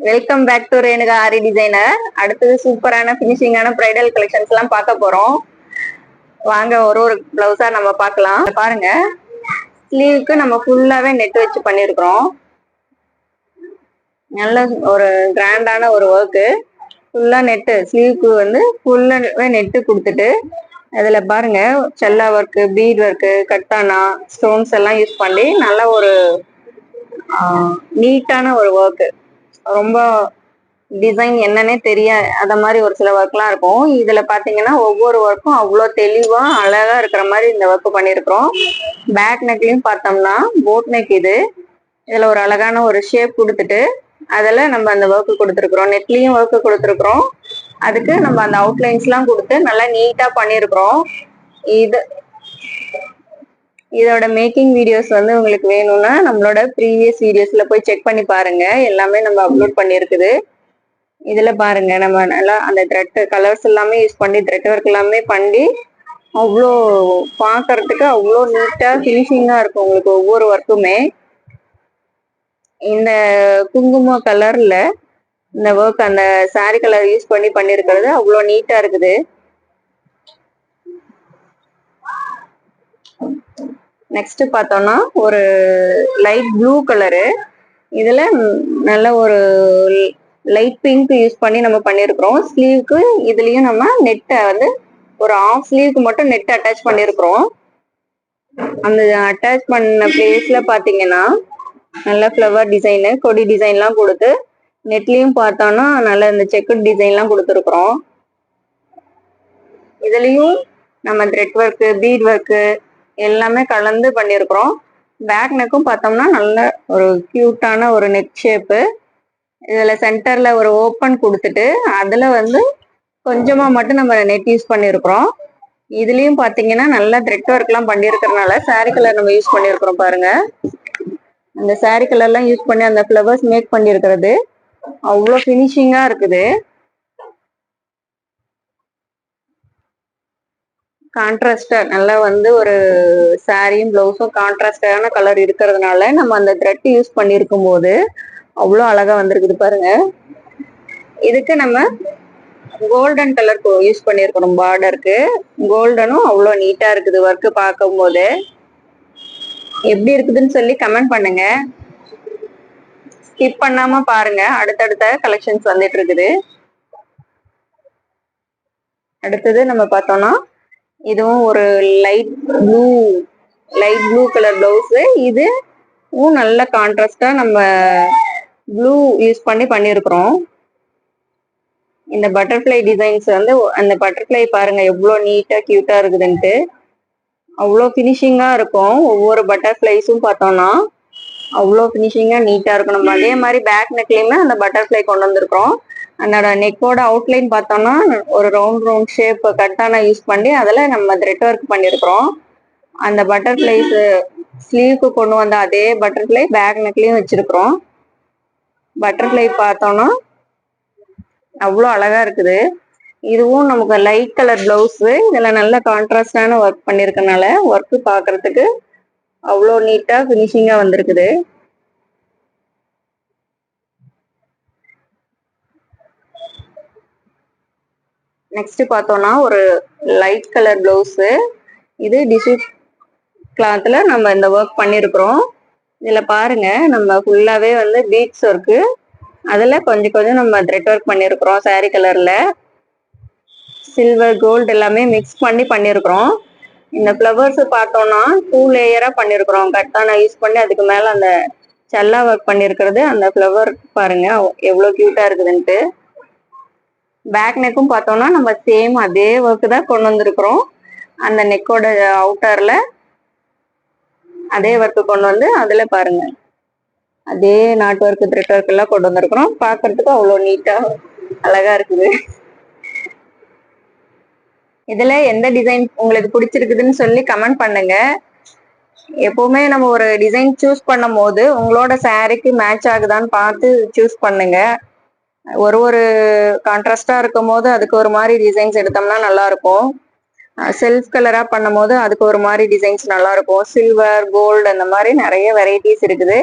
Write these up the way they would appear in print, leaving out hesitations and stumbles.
Welcome back to Renuka Aari designer. அடுத்தது சூப்பரான பினிஷிங்கான bridal collections எல்லாம் பார்க்க போறோம். வாங்க ஒரு ஒரு பிளவுஸா நம்ம பார்க்கலாம். பாருங்க, ஸ்லீவுக்கு நம்ம ஃபுல்லாவே நெட் வச்சு பண்ணிருக்கிறோம். நல்ல ஒரு கிராண்டான ஒரு ஒர்க்கு. ஃபுல்லா நெட்டு, ஸ்லீவுக்கு வந்து ஃபுல்லாவே நெட்டு கொடுத்துட்டு அதுல பாருங்க செல்லா ஒர்க்கு, பீட் ஒர்க்கு, கட்டானா ஸ்டோன்ஸ் எல்லாம் யூஸ் பண்ணி நல்ல ஒரு நீட்டான ஒரு ஒர்க்கு. ரொம்ப டிசைன் என்னன்னே அத மாதிரி ஒரு சில ஒர்க்லாம் இருக்கும். இதுல பாத்தீங்கன்னா ஒவ்வொரு ஒர்க்கும் அவ்வளோ தெளிவா அழகா இருக்கிற மாதிரி இந்த ஒர்க் பண்ணிருக்கிறோம். பேக் நெக்லயும் பார்த்தோம்னா போட் நெக் இதுல ஒரு அழகான ஒரு ஷேப் கொடுத்துட்டு அதுல நம்ம அந்த ஒர்க் கொடுத்துருக்குறோம். நெட்லயும் ஒர்க் கொடுத்துருக்குறோம். அதுக்கு நம்ம அந்த அவுட்லைன்ஸ் எல்லாம் கொடுத்து நல்லா நீட்டா பண்ணிருக்கிறோம். இதோட மேக்கிங் வீடியோஸ் வந்து உங்களுக்கு வேணும்னா நம்மளோட ப்ரீவியஸ் வீடியோஸ்ல போய் செக் பண்ணி பாருங்க. எல்லாமே நம்ம அப்லோட் பண்ணிருக்குது. இதுல பாருங்க, நம்ம நல்லா அந்த த்ரெட் கலர்ஸ் எல்லாமே யூஸ் பண்ணி த்ரெட் ஒர்க் எல்லாமே பண்ணி அவ்வளோ பாக்குறதுக்கு அவ்வளோ நீட்டா ஃபினிஷிங்கா இருக்கும் உங்களுக்கு ஒவ்வொரு ஒர்க்குமே. இந்த குங்கும கலர்ல இந்த ஒர்க் அந்த சாரி கலர் யூஸ் பண்ணி பண்ணிருக்கிறது அவ்வளோ நீட்டா இருக்குது. நெக்ஸ்ட் பார்த்தோம்னா ஒரு லைட் ப்ளூ கலரு. இதுல நல்ல ஒரு லைட் பிங்க் யூஸ் பண்ணி நம்ம பண்ணிருக்கிறோம். ஸ்லீவுக்கு இதுலயும் நம்ம நெட்டை வந்து ஒரு ஆஃப் ஸ்லீவுக்கு மட்டும் நெட் அட்டாச் பண்ணிருக்கிறோம். அந்த அட்டாச் பண்ண பிளேஸ்ல பாத்தீங்கன்னா நல்ல ஃப்ளவர் டிசைனு, கொடி டிசைன் எல்லாம் கொடுத்து நெட்லயும் பார்த்தோம்னா நல்ல இந்த செக்குட் டிசைன் எல்லாம் கொடுத்துருக்குறோம். இதுலயும் நம்ம த்ரெட் ஒர்க்கு, பீட் ஒர்க்கு எல்லாமே கலந்து பண்ணிருக்கிறோம். பேக் நெக்கும் பார்த்தோம்னா நல்ல ஒரு கியூட்டான ஒரு நெக் ஷேப்பு. இதுல சென்டர்ல ஒரு ஓப்பன் கொடுத்துட்டு அதுல வந்து கொஞ்சமா மட்டும் நம்ம நெட் யூஸ் பண்ணிருக்கிறோம். இதுலயும் பாத்தீங்கன்னா நல்லா த்ரெட் ஒர்க் எல்லாம் பண்ணிருக்கிறதுனால சாரி கலர் நம்ம யூஸ் பண்ணிருக்கிறோம். பாருங்க, அந்த சாரி கலர் எல்லாம் யூஸ் பண்ணி அந்த ஃபிளவர்ஸ் மேக் பண்ணிருக்கிறது அவ்வளோ ஃபினிஷிங்கா இருக்குது. கான்ட்ராஸ்டா நல்லா வந்து ஒரு சாரியும் பிளவுஸும் கான்ட்ராஸ்டான கலர் இருக்கிறதுனால நம்ம அந்த த்ரெட் யூஸ் பண்ணிருக்கும் போது அவ்வளோ அழகா வந்திருக்குது. பாருங்க, இதுக்கு நம்ம கோல்டன் கலர் யூஸ் பண்ணிருக்கிறோம். பார்டருக்கு கோல்டனும் அவ்வளோ நீட்டா இருக்குது. ஒர்க் பார்க்கும் போது எப்படி இருக்குதுன்னு சொல்லி கமெண்ட் பண்ணுங்க. ஸ்கிப் பண்ணாம பாருங்க, அடுத்தடுத்த கலெக்ஷன்ஸ் வந்துட்டு இருக்குது. அடுத்தது நம்ம பார்த்தோம்னா இதுவும் ஒரு லைட் ப்ளூ கலர் பிளவுஸ். இதுவும் நல்ல கான்ட்ராஸ்டா நம்ம ப்ளூ யூஸ் பண்ணி பண்ணிருக்கிறோம். இந்த பட்டர்ஃப்ளை டிசைன்ஸ் வந்து அந்த பட்டர்ஃப்ளை பாருங்க எவ்வளவு நீட்டா கியூட்டா இருக்குதுன்ட்டு அவ்வளோ ஃபினிஷிங்கா இருக்கும். ஒவ்வொரு பட்டர்ஃப்ளைஸும் பார்த்தோம்னா அவ்வளோ ஃபினிஷிங்கா நீட்டா இருக்கும். நம்ம அதே மாதிரி பேக் நெக்லயுமே அந்த பட்டர்ஃப்ளை கொண்டு வந்திருக்கிறோம். அதோட நெக்கோட அவுட்லைன் பார்த்தோம்னா ஒரு ரவுண்ட் ஷேப் கட்டானா யூஸ் பண்ணி அதுல நம்ம த்ரெட் ஒர்க் பண்ணிருக்கிறோம். அந்த பட்டர்ஃப்ளைஸ் ஸ்லீவ்க்கு கொண்டு வந்த அதே பட்டர்ஃப்ளை பேக் நெக்லயும் வச்சிருக்கிறோம். பட்டர்ஃப்ளை பார்த்தோம்னா அவ்வளோ அழகா இருக்குது. இதுவும் நமக்கு லைட் கலர் பிளவுஸ். இதுல நல்ல கான்ட்ராஸ்டான ஒர்க் பண்ணிருக்கனால ஒர்க் பாக்குறதுக்கு அவ்வளோ நீட்டா பினிஷிங்கா வந்திருக்குது. நெக்ஸ்ட் பார்த்தோம்னா ஒரு லைட் கலர் பிளவுஸ். இது டிஷ்யூ கிளாத்ல நம்ம இந்த ஒர்க் பண்ணிருக்கிறோம். இதுல பாருங்க நம்ம ஃபுல்லாவே வந்து பீட்ஸ் ஒர்க்கு, அதுல கொஞ்சம் கொஞ்சம் நம்ம த்ரெட் ஒர்க் பண்ணிருக்கிறோம். சாரி கலர்ல சில்வர் கோல்டு எல்லாமே மிக்ஸ் பண்ணி பண்ணிருக்கிறோம். இந்த ஃப்ளவர்ஸ் பார்த்தோம்னா 2 லேயரா பண்ணிருக்கிறோம். கட்டான யூஸ் பண்ணி அதுக்கு மேல அந்த செல்லா ஒர்க் பண்ணிருக்கிறது. அந்த ஃப்ளவர் பாருங்க எவ்வளவு கியூட்டா இருக்குதுன்ட்டு. பேக் நெக்கும் பார்த்தோம்னா நம்ம சேம் அதே ஒர்க் தான் கொண்டு வந்திருக்கிறோம். அந்த நெக்கோட அவுட்டர்ல அதே ஒர்க் கொண்டு வந்து அதுல பாருங்க அதே நாட் ஒர்க், த்ரெட் ஒர்க் எல்லாம் கொண்டு வந்திருக்கிறோம். பாக்குறதுக்கு அவ்வளோ நீட்டா அழகா இருக்குது. இதுல எந்த டிசைன் உங்களுக்கு பிடிச்சிருக்குதுன்னு சொல்லி கமெண்ட் பண்ணுங்க. எப்பவுமே நம்ம ஒரு டிசைன் சூஸ் பண்ணும் போது உங்களோட சாரிக்கு மேட்ச் ஆகுதான்னு பார்த்து சூஸ் பண்ணுங்க. ஒரு கான்ட்ராஸ்டா இருக்கும் போது அதுக்கு ஒரு மாதிரி டிசைன்ஸ் எடுத்தோம்னா நல்லா இருக்கும். செல்ஃப் கலரா பண்ணும் போது அதுக்கு ஒரு மாதிரி டிசைன்ஸ் நல்லா இருக்கும். சில்வர், கோல்டு அந்த மாதிரி நிறைய வெரைட்டிஸ் இருக்குது.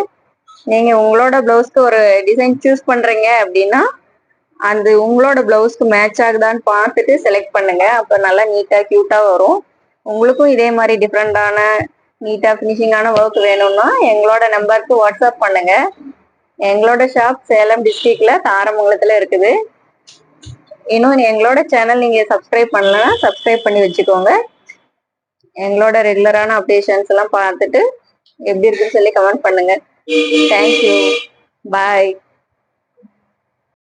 நீங்க உங்களோட பிளவுஸ்க்கு ஒரு டிசைன் சூஸ் பண்றீங்க அப்படின்னா அது உங்களோட பிளவுஸ்க்கு மேட்ச் ஆகுதான்னு பார்த்துட்டு செலக்ட் பண்ணுங்க. அப்ப நல்லா நீட்டா கியூட்டா வரும். உங்களுக்கும் இதே மாதிரி டிஃப்ரெண்டான நீட்டா ஃபினிஷிங்கான ஒர்க் வேணும்னா எங்களோட நம்பருக்கு வாட்ஸ்அப் பண்ணுங்க. எங்களோட ஷாப் சேலம் டிஸ்ட்ரிக்ட்ல தாரமங்கலத்துல இருக்குது. இன்னும் எங்களோட சேனல் நீங்க சப்ஸ்கிரைப் பண்ணலன்னா சப்ஸ்கிரைப் பண்ணி வச்சுக்கோங்க. எங்களோட ரெகுலரான அப்டேஷன்ஸ் எல்லாம் பார்த்துட்டு எப்படி இருக்குன்னு சொல்லி கமெண்ட் பண்ணுங்க. தேங்க்யூ. பாய்.